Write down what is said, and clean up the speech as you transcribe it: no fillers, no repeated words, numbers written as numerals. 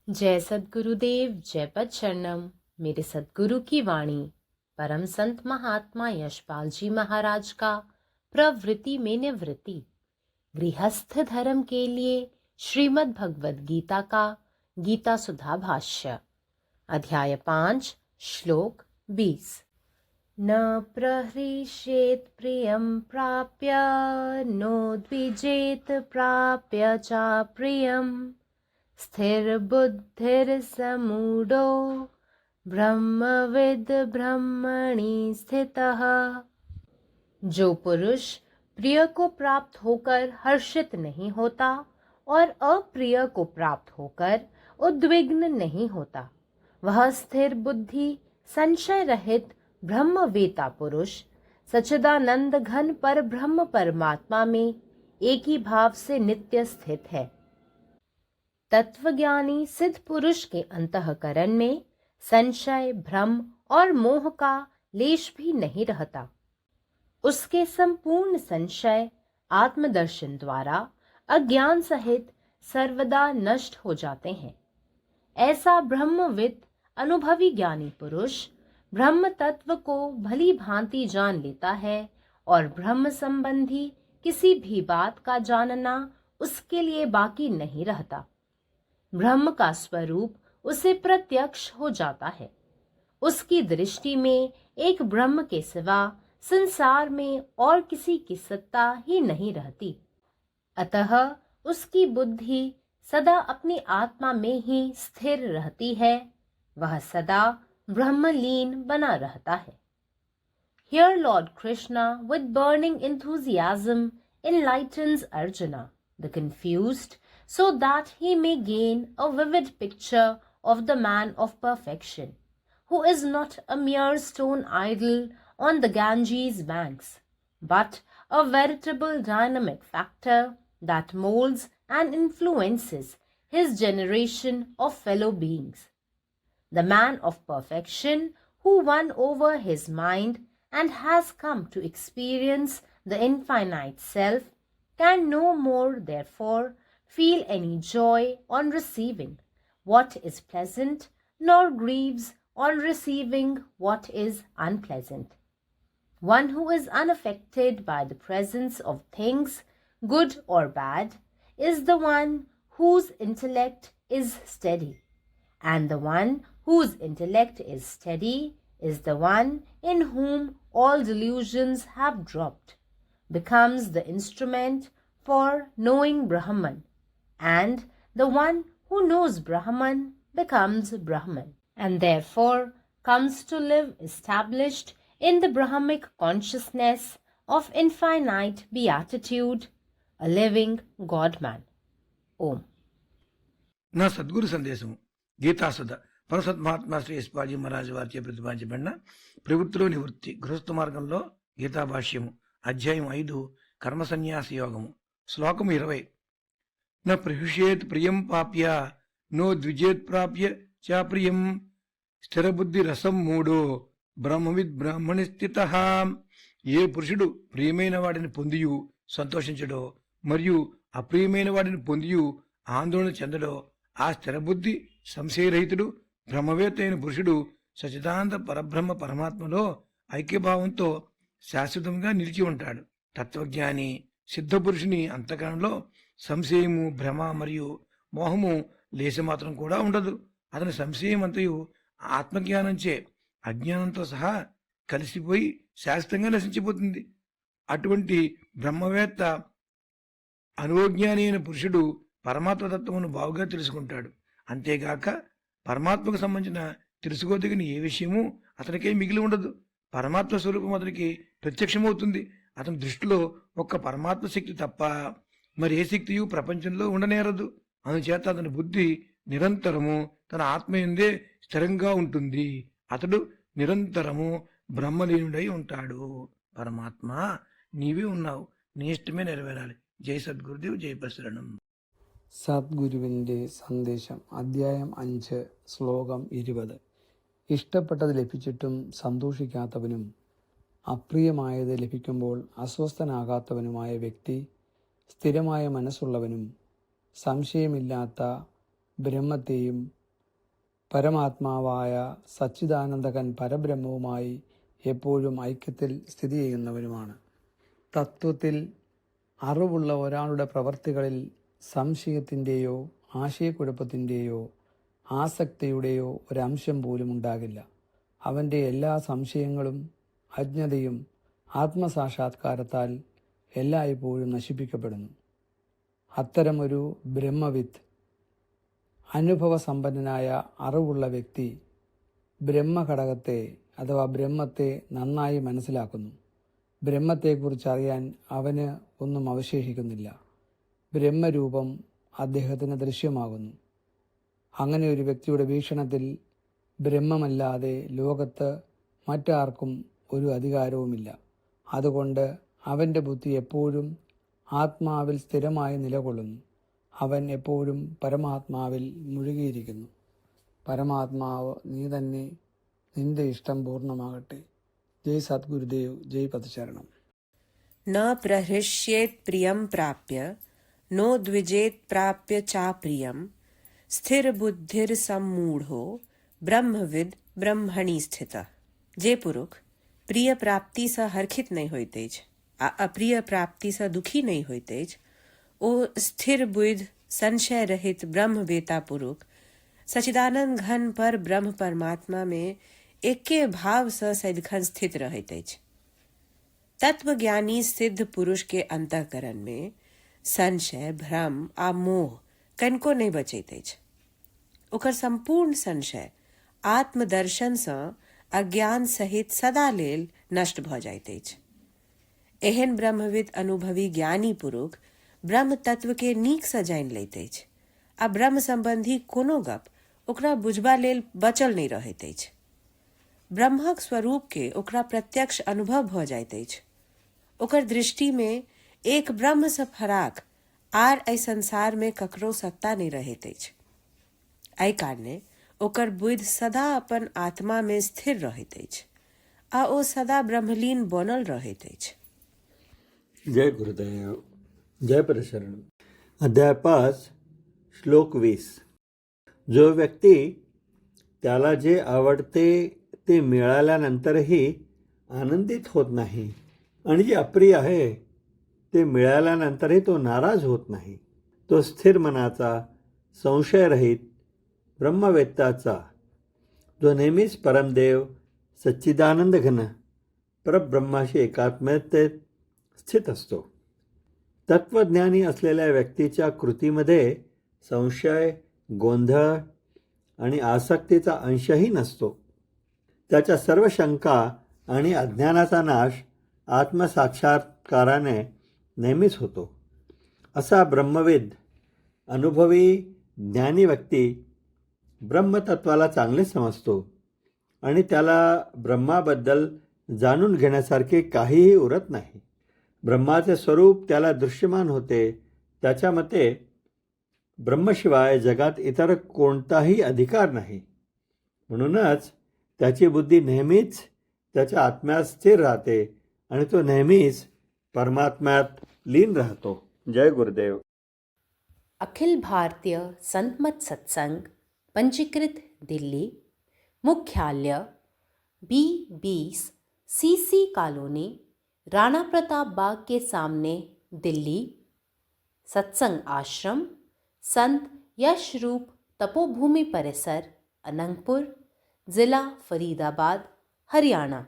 जय सद्गुरुदेव, जय पदशरणम। मेरे सद्गुरु की वाणी परम संत महात्मा यशपाल जी महाराज का प्रवृत्ति में निवृत्ति गृहस्थ धर्म के लिए श्रीमद् भगवद गीता का गीता सुधा भाष्य अध्याय 5 श्लोक 20। न प्रहृष्येत् प्रियं प्राप्य नो द्विजेत् प्राप्य च प्रियम् स्थिरबुद्धिर्समूढो ब्रह्मविद् ब्रह्मणि स्थितः। जो पुरुष प्रिय को प्राप्त होकर हर्षित नहीं होता और अप्रिय को प्राप्त होकर उद्विग्न नहीं होता, वह स्थिर बुद्धि संशय रहित ब्रह्मवेता पुरुष सच्चिदानंद घन पर ब्रह्म परमात्मा में एक ही भाव से नित्य स्थित है। तत्वज्ञानी सिद्ध पुरुष के अंतःकरण में संशय, भ्रम और मोह का लेश भी नहीं रहता। उसके संपूर्ण संशय आत्मदर्शन द्वारा अज्ञान सहित सर्वदा नष्ट हो जाते हैं। ऐसा ब्रह्मविद अनुभवी ज्ञानी पुरुष ब्रह्म तत्व को भली भांति जान लेता है और ब्रह्म संबंधी किसी भी बात का जानना उसके लिए बाकी नहीं रहता। ब्रह्म का स्वरूप उसे प्रत्यक्ष हो जाता है। उसकी दृष्टि में एक ब्रह्म के सिवा संसार में और किसी की सत्ता ही नहीं रहती। अतः उसकी बुद्धि सदा अपनी आत्मा में ही स्थिर रहती है। वह सदा ब्रह्मलीन बना रहता है। Here Lord Krishna, with burning enthusiasm, enlightens Arjuna, the confused, so that he may gain a vivid picture of the man of perfection, who is not a mere stone idol on the Ganges banks, but a veritable dynamic factor that molds and influences his generation of fellow beings. The man of perfection who won over his mind and has come to experience the infinite self can no more therefore feel any joy on receiving what is pleasant, nor grieves on receiving what is unpleasant. One who is unaffected by the presence of things, good or bad, is the one whose intellect is steady, and the one whose intellect is steady is the one in whom all delusions have dropped, becomes the instrument for knowing Brahman, and the one who knows Brahman becomes Brahman, and therefore comes to live established in the Brahmic consciousness of infinite beatitude, a living God-man. Om. నా సద్గురు సందేశము గీతాసుధ పరసత్ మహాత్మా శ్రీ యశ్పాజీ మహారాజు వారిచే ప్రతిపాదించబడిన ప్రవృత్తిలో నివృత్తి గృహస్థ మార్గంలో గీతా భాష్యము అధ్యాయం 5 కర్మ సన్యాస యోగము శ్లోకము 20 న ప్రహృష్యేత్ ప్రియం పాప్య నో ద్విజేత్ ప్రాప్య చ ప్రియం స్థిరబుద్ధి రసం మూడో బ్రహ్మవిద్ బ్రాహ్మణి స్థితః. ఏ పురుషుడు ప్రియమైన వాడిని పొందియు సంతోషించడో మరియు అప్రియమైన వాడిని పొందియు ఆందోళన చెందడో ఆ స్థిరబుద్ధి సంశయరహితుడు బ్రహ్మవేత్త అయిన పురుషుడు సచిదానంద పరబ్రహ్మ పరమాత్మలో ఐక్యభావంతో శాశ్వతంగా నిలిచి ఉంటాడు. తత్వజ్ఞాని సిద్ధ పురుషుని అంతఃకరణలో సంశయము, భ్రమ మరియు మోహము లేశమాత్రం కూడా ఉండదు. అతని సంశయం అంతయు ఆత్మజ్ఞానంచే అజ్ఞానంతో సహా కలిసిపోయి శాశ్వతంగా నశించిపోతుంది. అటువంటి బ్రహ్మవేత్త అనుభవజ్ఞాని అయిన పురుషుడు పరమాత్మతత్వమును బాగుగా తెలుసుకుంటాడు. అంతేగాక పరమాత్మకు సంబంధించిన తెలుసుకోదగిన ఏ విషయము అతనికే మిగిలి ఉండదు. పరమాత్మ స్వరూపం అతనికి ప్రత్యక్షమవుతుంది. అతని దృష్టిలో ఒక్క పరమాత్మ శక్తి తప్ప మరి ఏ శక్తియు ప్రపంచంలో ఉండనేరదు. అందుచేత అతని బుద్ధి నిరంతరము తన ఆత్మయందే స్థిరంగా ఉంటుంది. అతడు నిరంతరము బ్రహ్మలీనుడై ఉంటాడు. పరమాత్మ నీవే ఉన్నావు, నీ ఇష్టమే నెరవేరాలి. జై సద్గురుదేవ్, జై ప్రసరణం. സദ്ഗുരുവിൻ്റെ സന്ദേശം അദ്ധ്യായം 5 ശ്ലോകം 20. ഇഷ്ടപ്പെട്ടത് ലഭിച്ചിട്ടും സന്തോഷിക്കാത്തവനും അപ്രിയമായത് ലഭിക്കുമ്പോൾ അസ്വസ്ഥനാകാത്തവനുമായ വ്യക്തി സ്ഥിരമായ മനസ്സുള്ളവനും സംശയമില്ലാത്ത ബ്രഹ്മത്തെയും പരമാത്മാവായ സച്ചിദാനന്ദകൻ പരബ്രഹ്മവുമായി എപ്പോഴും ഐക്യത്തിൽ സ്ഥിതി ചെയ്യുന്നവനുമാണ്. തത്വത്തിൽ അറിവുള്ള ഒരാളുടെ പ്രവർത്തികളിൽ സംശയത്തിൻ്റെയോ ആശയക്കുഴപ്പത്തിൻ്റെയോ ആസക്തിയുടെയോ ഒരംശം പോലും ഉണ്ടാകില്ല. അവൻ്റെ എല്ലാ സംശയങ്ങളും അജ്ഞതയും ആത്മസാക്ഷാത്കാരത്താൽ എല്ലായ്പ്പോഴും നശിപ്പിക്കപ്പെടുന്നു. അത്തരമൊരു ബ്രഹ്മവിത്ത്, അനുഭവസമ്പന്നനായ അറിവുള്ള വ്യക്തി ബ്രഹ്മഘടകത്തെ അഥവാ ബ്രഹ്മത്തെ നന്നായി മനസ്സിലാക്കുന്നു. ബ്രഹ്മത്തെക്കുറിച്ച് അറിയാൻ അവന് ഒന്നും അവശേഷിക്കുന്നില്ല. ബ്രഹ്മരൂപം അദ്ദേഹത്തിന് ദൃശ്യമാകുന്നു. അങ്ങനെ ഒരു വ്യക്തിയുടെ വീക്ഷണത്തിൽ ബ്രഹ്മമല്ലാതെ ലോകത്ത് മറ്റാർക്കും ഒരു അധികാരവുമില്ല. അതുകൊണ്ട് അവൻ്റെ ബുദ്ധി എപ്പോഴും ആത്മാവിൽ സ്ഥിരമായി നിലകൊള്ളുന്നു. അവൻ എപ്പോഴും പരമാത്മാവിൽ മുഴുകിയിരിക്കുന്നു. പരമാത്മാവ് നീ തന്നെ, നിന്റെ ഇഷ്ടം പൂർണ്ണമാകട്ടെ. ജയ് സദ്ഗുരുദേവ്, ജയ് പദചരണം. न प्रहृष्येत् प्रियं प्राप्य नो द्विजेत् प्राप्य चाप्रियं स्थिरबुद्धिर्सम्मूढ़ो ब्रह्मविद ब्रह्मणि स्थितः. जे पुरुष प्रिय प्राप्ति स हर्षित नहीं होते ज आ अप्रिय प्राप्ति स दुखी नहीं होते ज, ओ स्थिर बुद्ध संशय रहित ब्रह्मवेता पुरुष सचिदानंद घन पर ब्रह्म परमात्मा में एके भाव स सदखन स्थित रहते ज. तत्वज्ञानी सिद्ध पुरुष के अंतःकरण में संशय, भ्रम आ मोह कनको नहीं बचेते ज. ओकर संपूर्ण संशय आत्मदर्शन से अज्ञान सहित सदा लेल नष्ट भ जाते ज. एहन ब्रह्मविद अनुभवी ज्ञानी पुरुष ब्रह्म तत्व के नीक से जान लेते ज आ ब्रह्म संबंधी कोनो गप ओकरा बुझबा लेल बचल नहीं रहते ज. ब्रह्मक स्वरूप के ओकरा प्रत्यक्ष अनुभव भ जाते ज. ओकर दृष्टि में एक ब्रह्म से फराक आर ऐ संसार में ककरो सत्ता नहीं रहते ज. एहि कारणे ओकर बुद्धि सदा अपन आत्मा में स्थिर रहते ज आ ओ सदा ब्रह्मलीन बनल रहते ज. जय गुरुदेव. जय परशरण. अध्याय 5 श्लोक 20. जो व्यक्ती त्याला जे आवडते ते मिळाल्यानंतरही आनंदित होत नाही आणि जे अप्रिय आहे ते मिळाल्यानंतरही तो नाराज होत नाही, तो स्थिर मनाचा, संशयरहित ब्रह्मवेत्ताचा, जो नेहमीच परमदेव सच्चिदानंद घन परब्रह्माशी एकात्मतेत स्थित असतो. तत्वज्ञानी असलेल्या व्यक्तीच्या कृतीमध्ये संशय, गोंधळ आणि आसक्तीचा अंशही नसतो. त्याच्या सर्व शंका आणि अज्ञानाचा नाश आत्मसाक्षात्काराने नेहमीच होतो. असा ब्रह्मविद अनुभवी ज्ञानी व्यक्ती ब्रह्मतत्वाला चांगले समजतो आणि त्याला ब्रह्माबद्दल जाणून घेण्यासारखे काहीही उरत नाही. ब्रह्माचे स्वरूप त्याला दृश्यमान होते. त्याच्या मते ब्रह्मशिवाय जगात इतर कोणताही अधिकार नाही. म्हणूनच त्याची बुद्धी नेहमीच त्याच्या आत्म्यात स्थिर राहते आणि तो नेहमीच परमात्म्यात लीन राहतो. जय गुरुदेव. अखिल भारतीय संतमत सत्संग पंजीकृत दिल्ली, मुख्यालय B20 CC colony, Rana Pratap Bagh के सामने, दिल्ली. सत्संग आश्रम संत यशरूप तपोभूमि परिसर, अनंगपुर, जिला फरीदाबाद, हरियाणा.